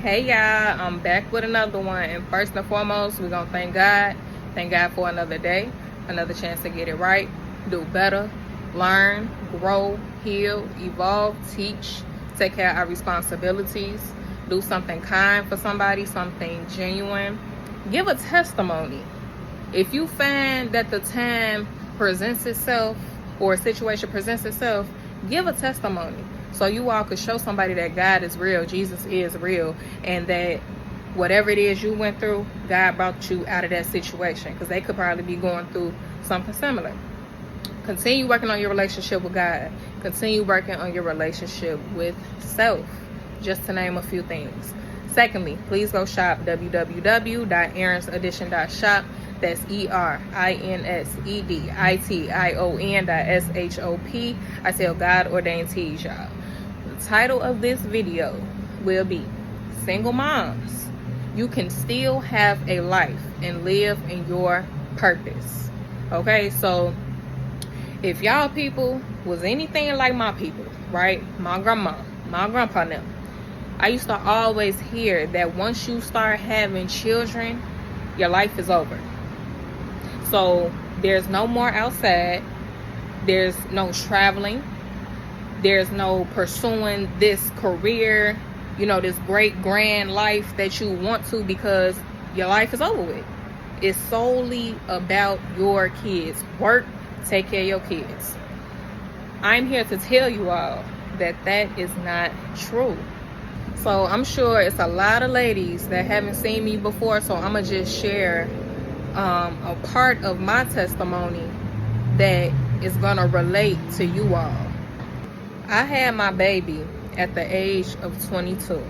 Hey y'all, I'm back with another one, and first and foremost, we're gonna thank God for another day, another chance to get it right, do better, learn, grow, heal, evolve, teach, take care of our responsibilities, do something kind for somebody, something genuine, give a testimony. If you find that the time presents itself or a situation presents itself, give a testimony so you all could show somebody that God is real, Jesus is real, and that whatever it is you went through, God brought you out of that situation, because they could probably be going through something similar. Continue working on your relationship with God. Continue working on your relationship with self, just to name a few things. Secondly, please go shop www.erinsedition.shop. That's ERINSEDITION.SHOP. I sell God ordained teas, y'all. The title of this video will be Single Moms, You Can Still Have a Life and Live in Your Purpose. Okay, so if y'all people was anything like my people, right? My grandma, my grandpa now. I used to always hear that once you start having children, your life is over. So there's no more outside. There's no traveling. There's no pursuing this career, this great grand life that you want to, because your life is over with. It's solely about your kids. Work, take care of your kids. I'm here to tell you all that that is not true. So I'm sure it's a lot of ladies that haven't seen me before, so I'm going to just share a part of my testimony that is going to relate to you all. I had my baby at the age of 22,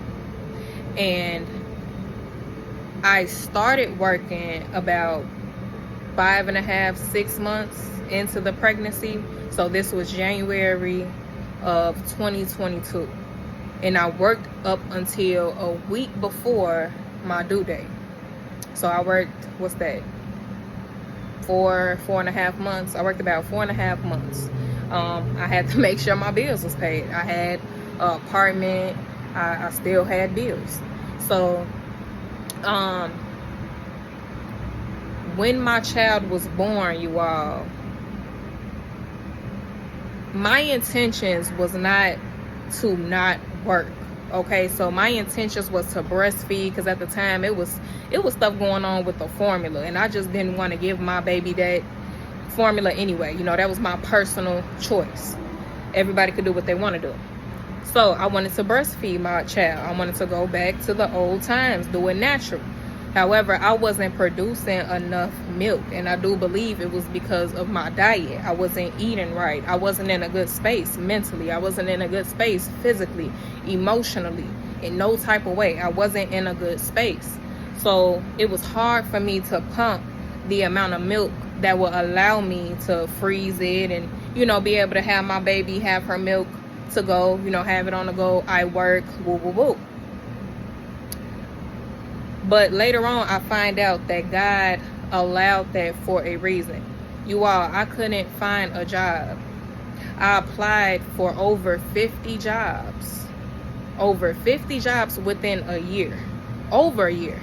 and I started working about 5.5, 6 months into the pregnancy. So this was January of 2022. And I worked up until a week before my due date. So I worked, 4.5 months. I worked about 4.5 months. I had to make sure my bills was paid. I had an apartment. I still had bills. So when my child was born, you all, my intentions was not to not work. Okay, so my intentions was to breastfeed, because at the time it was stuff going on with the formula, and I just didn't want to give my baby that formula anyway. That was my personal choice. Everybody could do what they want to do. So I wanted to breastfeed my child. I wanted to go back to the old times, do it natural. However, I wasn't producing enough milk, and I do believe it was because of my diet. I wasn't eating right. I wasn't in a good space mentally. I wasn't in a good space physically, emotionally, in no type of way. I wasn't in a good space. So it was hard for me to pump the amount of milk that would allow me to freeze it and, be able to have my baby have her milk to go, have it on the go. I work, woo, woo, woo. But later on, I find out that God allowed that for a reason. You all, I couldn't find a job. I applied for over 50 jobs. Over 50 jobs within a year. Over a year.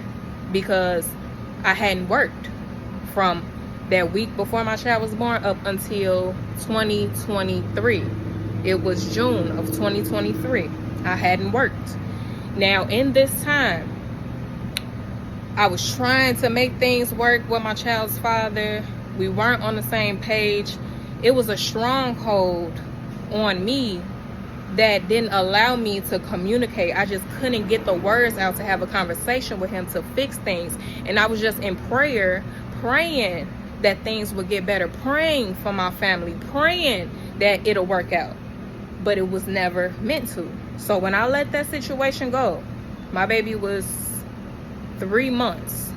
Because I hadn't worked from that week before my child was born up until 2023. It was June of 2023. I hadn't worked. Now, in this time, I was trying to make things work with my child's father. We weren't on the same page. It was a stronghold on me that didn't allow me to communicate. I just couldn't get the words out to have a conversation with him to fix things. And I was just in prayer, praying that things would get better, praying for my family, praying that it'll work out. But it was never meant to. So when I let that situation go, my baby was 3 months.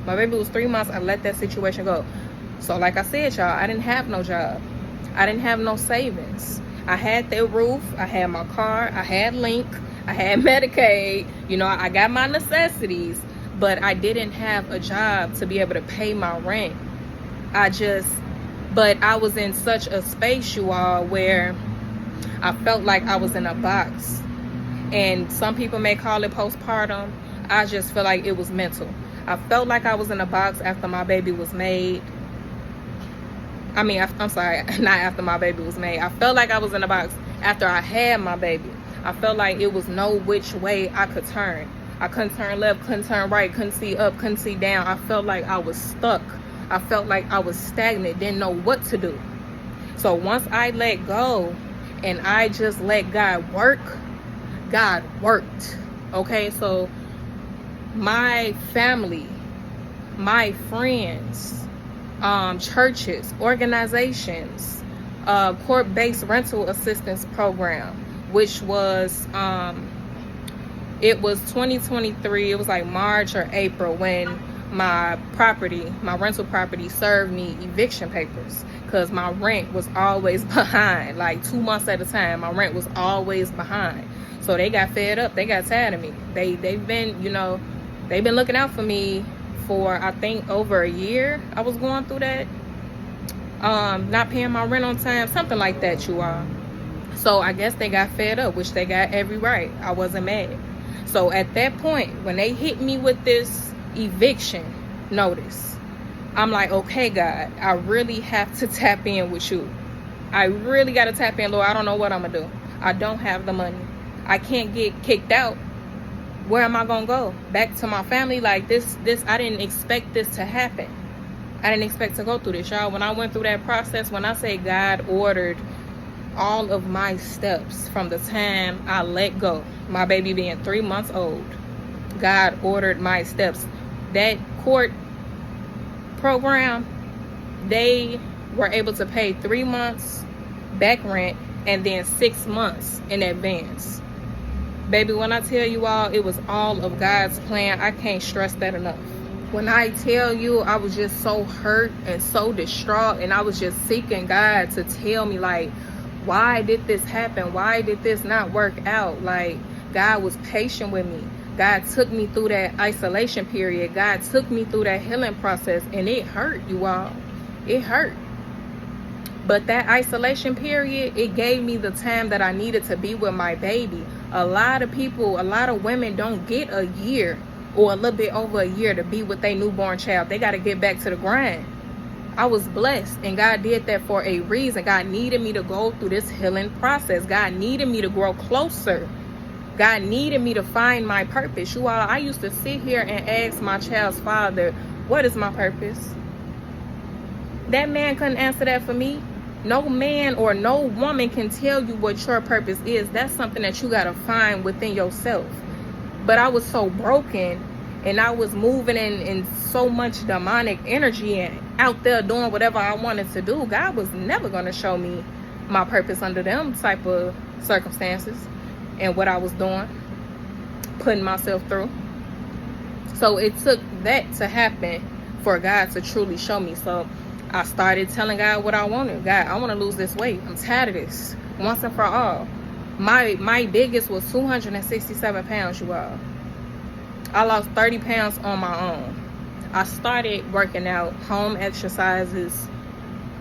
My baby was 3 months. I let that situation go. So like I said, y'all, I didn't have no job. I didn't have no savings. I had that roof. I had my car. I had Link. I had Medicaid. I got my necessities. But I didn't have a job to be able to pay my rent. But I was in such a space, you all, where I felt like I was in a box. And some people may call it postpartum. I just feel like it was mental. I felt like I was in a box after my baby was made. I'm sorry, not after my baby was made. I felt like I was in a box after I had my baby. I felt like it was no which way I could turn. I couldn't turn left, couldn't turn right, couldn't see up, couldn't see down. I felt like I was stuck. I felt like I was stagnant, didn't know what to do. So once I let go and I just let God work, God worked. Okay, so my family, my friends, churches, organizations, court-based rental assistance program, which was it was 2023. It was like March or April when my rental property served me eviction papers, because my rent was always behind, like 2 months at a time. My rent was always behind. So they got fed up. They got tired of me. They've been, they've been looking out for me for, I think, over a year. I was going through that. Not paying my rent on time, something like that, you all. So I guess they got fed up, which they got every right. I wasn't mad. So at that point, when they hit me with this eviction notice, I'm like, okay, God, I really have to tap in with you. I really got to tap in, Lord. I don't know what I'm going to do. I don't have the money. I can't get kicked out. Where am I going to go? Back to my family? Like this, I didn't expect this to happen. I didn't expect to go through this, y'all. When I went through that process, when I say God ordered all of my steps from the time I let go, my baby being 3 months old, God ordered my steps. That court program, they were able to pay 3 months back rent and then 6 months in advance. Baby, when I tell you all, it was all of God's plan. I can't stress that enough. When I tell you, I was just so hurt and so distraught, and I was just seeking God to tell me, like, why did this happen? Why did this not work out? Like, God was patient with me. God took me through that isolation period. God took me through that healing process, and it hurt, you all. It hurt. But that isolation period, it gave me the time that I needed to be with my baby. A lot of people, a lot of women don't get a year or a little bit over a year to be with their newborn child. They got to get back to the grind. I was blessed, and God did that for a reason. God needed me to go through this healing process. God needed me to grow closer. God needed me to find my purpose. You all, I used to sit here and ask my child's father, what is my purpose? That man couldn't answer that for me. No man or no woman can tell you what your purpose is. That's something that you got to find within yourself. But I was so broken, and I was moving in so much demonic energy and out there doing whatever I wanted to do. God was never going to show me my purpose under them type of circumstances and what I was doing, putting myself through. So it took that to happen for God to truly show me. So I started telling God what I wanted. God, I want to lose this weight. I'm tired of this once and for all. My biggest was 267 pounds, you all. I lost 30 pounds on my own. I started working out, home exercises.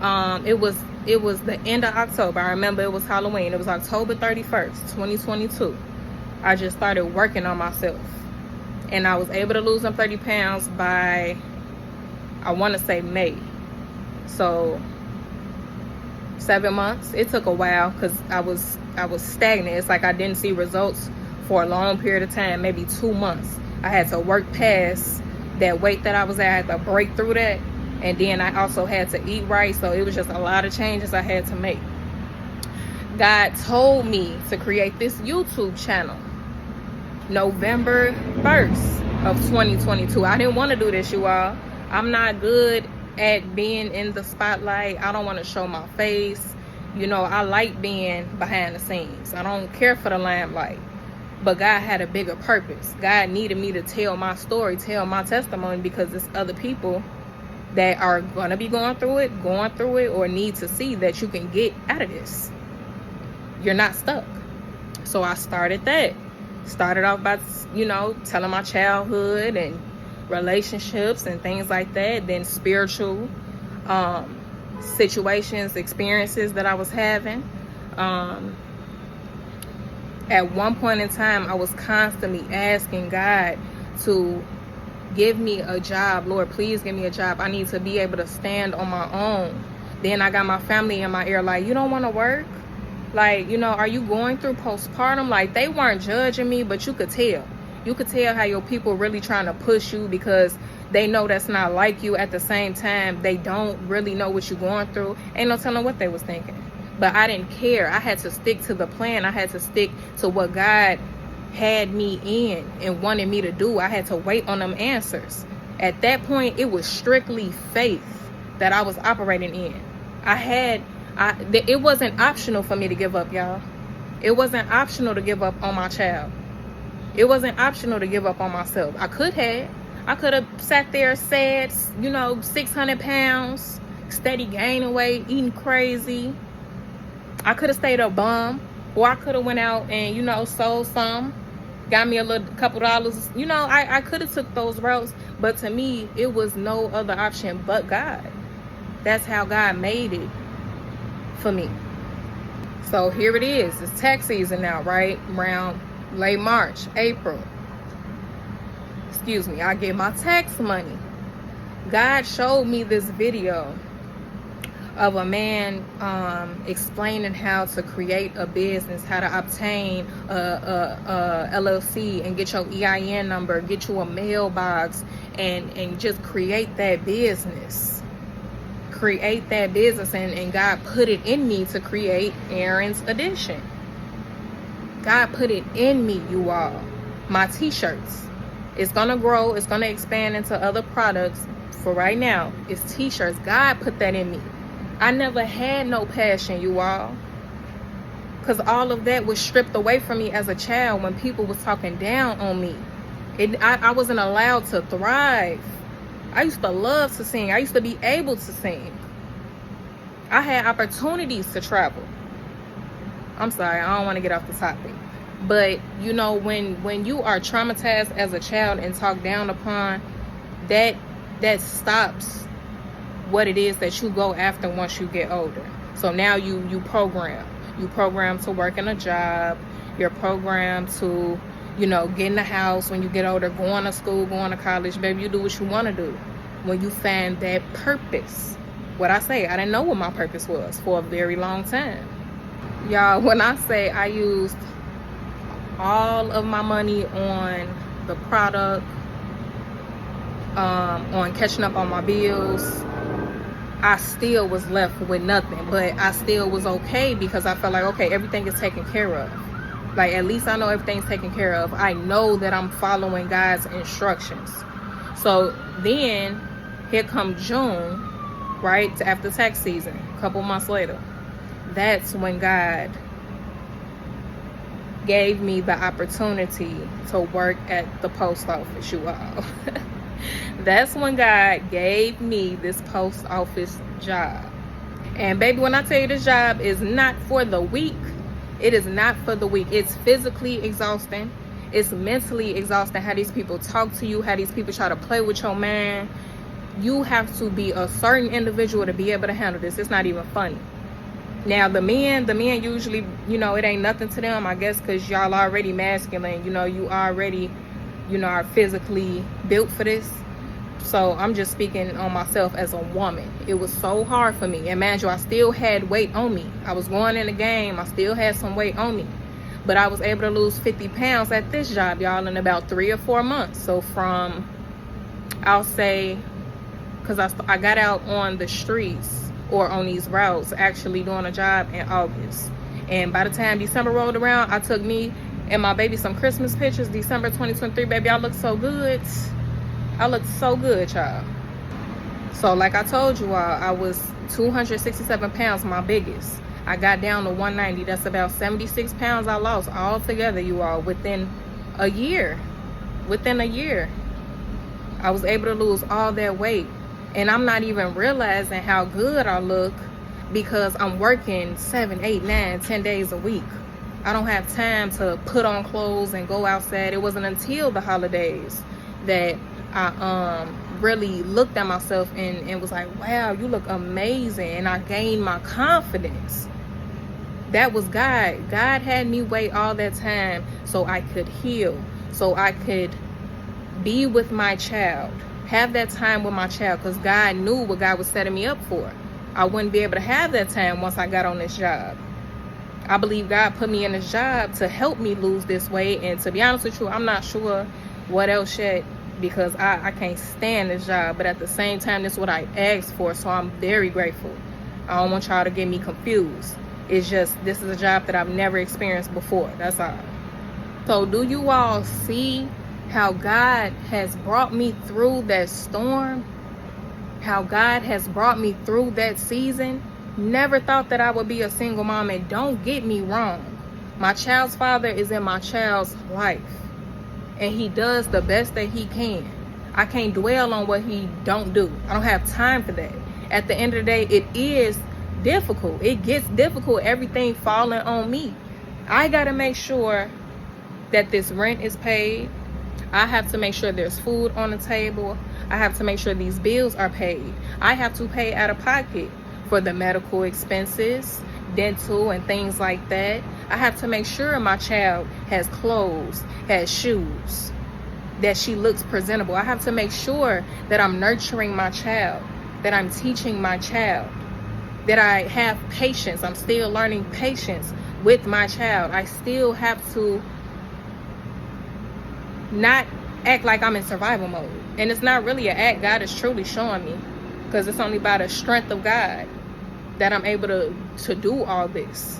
It was the end of October. I remember it was Halloween. It was October 31st, 2022. I just started working on myself. And I was able to lose them 30 pounds by, I want to say, May. So 7 months. It took a while because I was stagnant. It's like I didn't see results for a long period of time, maybe 2 months. I had to work past that weight that I was at. I had to break through that. And then I also had to eat right. So it was just a lot of changes I had to make. God told me to create this YouTube channel November 1st of 2022. I didn't want to do this, you all. I'm not good at being in the spotlight. I don't want to show my face. I like being behind the scenes. I don't care for the limelight. But God had a bigger purpose. God needed me to tell my story, tell my testimony, because there's other people that are going to be going through it, or need to see that you can get out of this. You're not stuck. So I started that. Started off by, telling my childhood and relationships and things like that. Then spiritual situations, experiences that I was having. At one point in time, I was constantly asking God to give me a job. Lord, please give me a job. I need to be able to stand on my own. Then I got my family in my ear like, you don't want to work? Like, you know, are you going through postpartum? Like, they weren't judging me, but you could tell. You could tell how your people really trying to push you because they know that's not like you. At the same time, they don't really know what you're going through. Ain't no telling what they was thinking. But I didn't care. I had to stick to the plan. I had to stick to what God had me in and wanted me to do. I had to wait on them answers. At that point, it was strictly faith that I was operating in. It wasn't optional for me to give up, y'all. It wasn't optional to give up on my child. It wasn't optional to give up on myself. I could have sat there sad, you know, 600 pounds, steady gaining weight, eating crazy. I could have stayed a bum, or I could have went out and, you know, sold some, got me a couple dollars. You know, I could have took those routes, but to me, it was no other option but God. That's how God made it for me. So here it is. It's tax season now, right? Around late March, April. Excuse me. I get my tax money. God showed me this video of a man explaining how to create a business, how to obtain a LLC and get your EIN number, get you a mailbox, and just create that business. Create that business, and God put it in me to create Erin's Edition. God put it in me, you all. My t-shirts. It's gonna grow, it's gonna expand into other products. For right now, it's t-shirts. God put that in me. I never had no passion, you all, because all of that was stripped away from me as a child when people was talking down on me. I wasn't allowed to thrive. I used to love to sing. I used to be able to sing. I had opportunities to travel. I'm sorry, I don't want to get off the topic. But, you know, when you are traumatized as a child and talked down upon, that stops what it is that you go after once you get older. So now you program. You program to work in a job. You're programmed to, you know, get in the house when you get older, going to school, going to college. Baby, you do what you want to do when you find that purpose. What I say, I didn't know what my purpose was for a very long time. Y'all, when I say I used all of my money on the product, on catching up on my bills, I still was left with nothing. But I still was okay because I felt like, okay, everything is taken care of. Like, at least I know everything's taken care of. I know that I'm following God's instructions. So then, here come June, right, after tax season, a couple months later. That's when God gave me the opportunity to work at the post office, you all. That's when God gave me this post office job. And baby, when I tell you this job is not for the weak, it is not for the weak. It's physically exhausting. It's mentally exhausting how these people talk to you, how these people try to play with your mind. You have to be a certain individual to be able to handle this. It's not even funny. Now, the men usually, you know, it ain't nothing to them, I guess, because y'all already masculine. You know, you already, you know, are physically built for this. So I'm just speaking on myself as a woman. It was so hard for me. And man, I still had weight on me. I was going in the game. I still had some weight on me. But I was able to lose 50 pounds at this job, y'all, in about 3 or 4 months. So from, I'll say, because I got out on the streets or on these routes actually doing a job in August. And by the time December rolled around, I took me and my baby some Christmas pictures. December 2023, baby, I looked so good. I looked so good, y'all. So like I told you all, I was 267 pounds, my biggest. I got down to 190. That's about 76 pounds I lost all together, you all, within a year. Within a year, I was able to lose all that weight. And I'm not even realizing how good I look because I'm working 7, 8, 9, 10 days a week. I don't have time to put on clothes and go outside. It wasn't until the holidays that I really looked at myself and was like, wow, you look amazing. And I gained my confidence. That was God. God had me wait all that time so I could heal, so I could be with my child, have that time with my child, because God knew what God was setting me up for. I wouldn't be able to have that time once I got on this job. I believe God put me in this job to help me lose this weight. And to be honest with you, I'm not sure what else yet, because I can't stand this job. But at the same time, this is what I asked for, so I'm very grateful. I don't want y'all to get me confused. It's just, this is a job that I've never experienced before. That's all. So do you all see how God has brought me through that storm? How God has brought me through that season? Never thought that I would be a single mom. And don't get me wrong, my child's father is in my child's life, and he does the best that he can. I can't dwell on what he don't do. I don't have time for that. At the end of the day, it is difficult. It gets difficult, everything falling on me. I gotta make sure that this rent is paid. I have to make sure there's food on the table. I have to make sure these bills are paid. I have to pay out of pocket for the medical expenses, dental, and things like that. I have to make sure my child has clothes, has shoes, that she looks presentable. I have to make sure that I'm nurturing my child, that I'm teaching my child, that I have patience. I'm still learning patience with my child. I still have to not act like I'm in survival mode. And it's not really an act. God is truly showing me, because it's only by the strength of God that I'm able to do all this.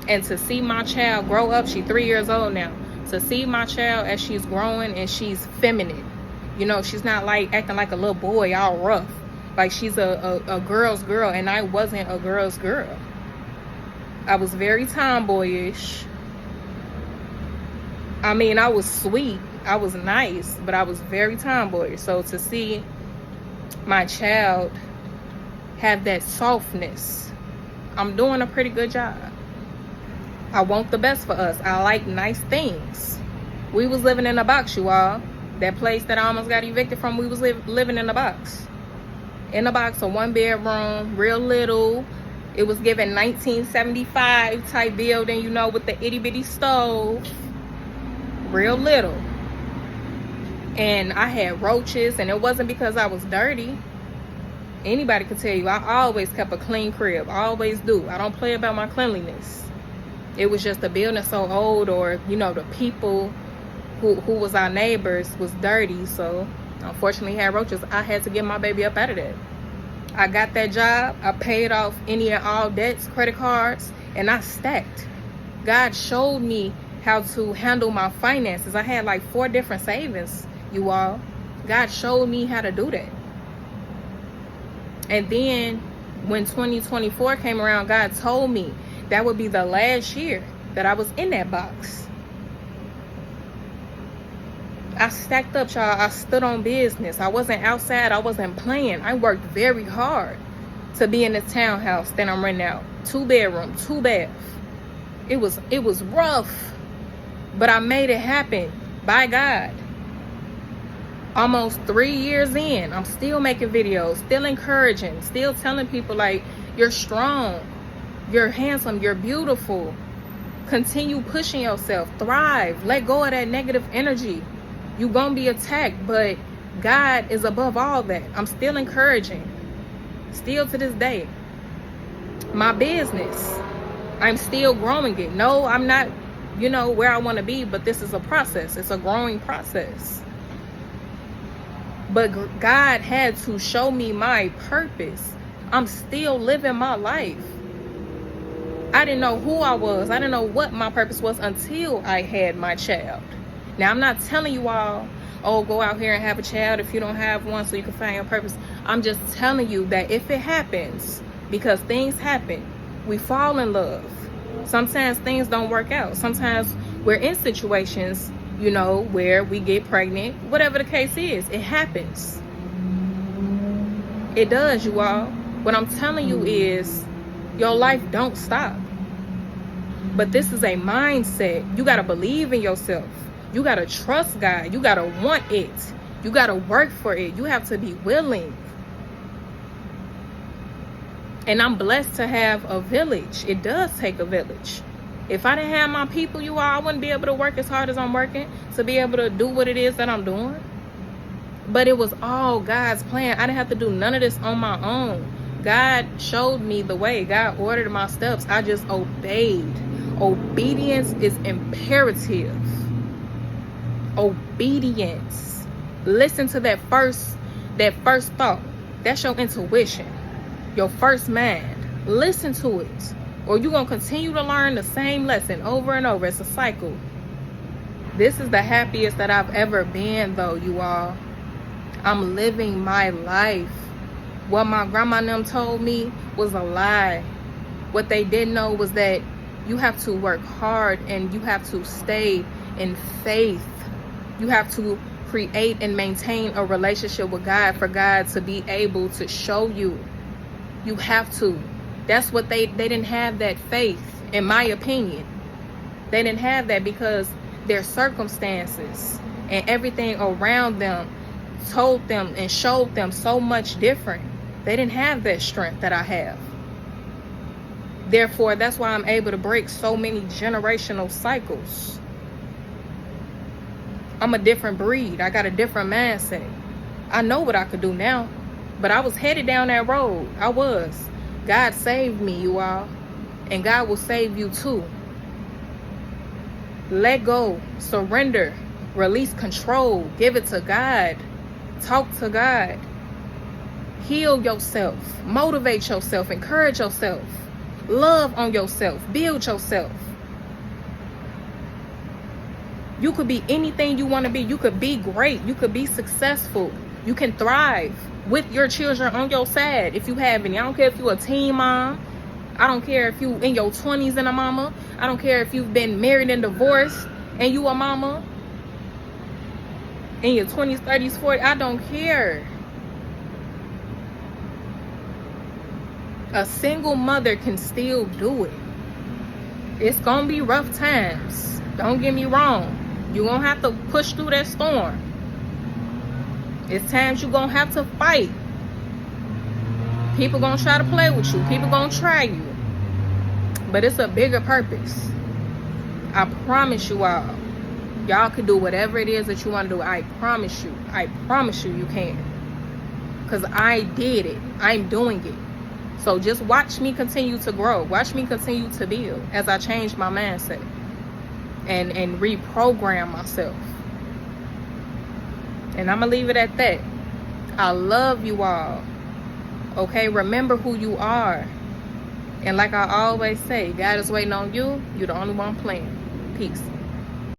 And to see my child grow up, she's 3 years old now. To see my child as she's growing and she's feminine. You know, she's not like acting like a little boy all rough. Like she's a girl's girl, and I wasn't a girl's girl. I was very tomboyish. I mean, I was sweet, I was nice, but I was very tomboyish. So to see my child have that softness, I'm doing a pretty good job. I want the best for us. I like nice things. We was living in a box, you all. That place that I almost got evicted from, we was living in a box. In a box, a 1-bedroom, real little. It was given 1975 type building, you know, with the itty bitty stove. Real little. And I had roaches, and it wasn't because I was dirty. Anybody could tell you, I always kept a clean crib. I always do. I don't play about my cleanliness. It was just the building so old, or, you know, the people who was our neighbors was dirty. So unfortunately had roaches. I had to get my baby up out of that. I got that job. I paid off any and all debts, credit cards, and I stacked. God showed me how to handle my finances. I had like 4 different savings, you all. God showed me how to do that. And then when 2024 came around, God told me that would be the last year that I was in that box. I stacked up, y'all. I stood on business. I wasn't outside. I wasn't playing. I worked very hard to be in this townhouse that I'm renting out. 2-bedroom, 2 bath. It was rough, but I made it happen by God. Almost 3 years in, I'm still making videos, still encouraging, still telling people, like, you're strong, you're handsome, you're beautiful. Continue pushing yourself, thrive, let go of that negative energy. You're gonna be attacked, but God is above all that. I'm still encouraging, still to this day. My business, I'm still growing it. No, I'm not, you know, where I want to be, but this is a process. It's a growing process. But God had to show me my purpose. I'm still living my life. I didn't know who I was. I didn't know what my purpose was until I had my child. Now, I'm not telling you all, oh, go out here and have a child if you don't have one so you can find your purpose. I'm just telling you that if it happens, because things happen, we fall in love. Sometimes things don't work out. Sometimes we're in situations, you know, where we get pregnant. Whatever the case is, it happens. It does, you all. What I'm telling you is, your life don't stop. But this is a mindset. You got to believe in yourself. You got to trust God. You got to want it. You got to work for it. You have to be willing. And I'm blessed to have a village. It does take a village. If I didn't have my people, you all, I wouldn't be able to work as hard as I'm working to be able to do what it is that I'm doing. But it was all God's plan. I didn't have to do none of this on my own. God showed me the way. God ordered my steps. I just obeyed. Obedience is imperative. Obedience. Listen to that first thought. That's your intuition. Your first mind. Listen to it. Or you're going to continue to learn the same lesson over and over. It's a cycle. This is the happiest that I've ever been, though, you all. I'm living my life. What my grandma and them told me was a lie. What they didn't know was that you have to work hard and you have to stay in faith. You have to create and maintain a relationship with God for God to be able to show you. You have to. That's what they didn't have, that faith, in my opinion. They didn't have that because their circumstances and everything around them told them and showed them so much different. They didn't have that strength that I have. Therefore, that's why I'm able to break so many generational cycles. I'm a different breed. I got a different mindset. I know what I could do now, but I was headed down that road. I was. God saved me, you all, and God will save you too. Let go, surrender, release control, give it to God, talk to God, heal yourself, motivate yourself, encourage yourself, love on yourself, build yourself. You could be anything you want to be. You could be great. You could be successful. You can thrive with your children on your side if you have any. I don't care if you're a teen mom. I don't care if you in your 20s and a mama. I don't care if you've been married and divorced and you a mama. In your 20s, 30s, 40s. I don't care. A single mother can still do it. It's going to be rough times. Don't get me wrong. You're going to have to push through that storm. It's times you're going to have to fight. People going to try to play with you. People going to try you. But it's a bigger purpose. I promise you all. Y'all can do whatever it is that you want to do. I promise you. I promise you can. Because I did it. I'm doing it. So just watch me continue to grow. Watch me continue to build as I change my mindset. And reprogram myself. And I'm going to leave it at that. I love you all. Okay? Remember who you are. And like I always say, God is waiting on you. You're the only one playing. Peace.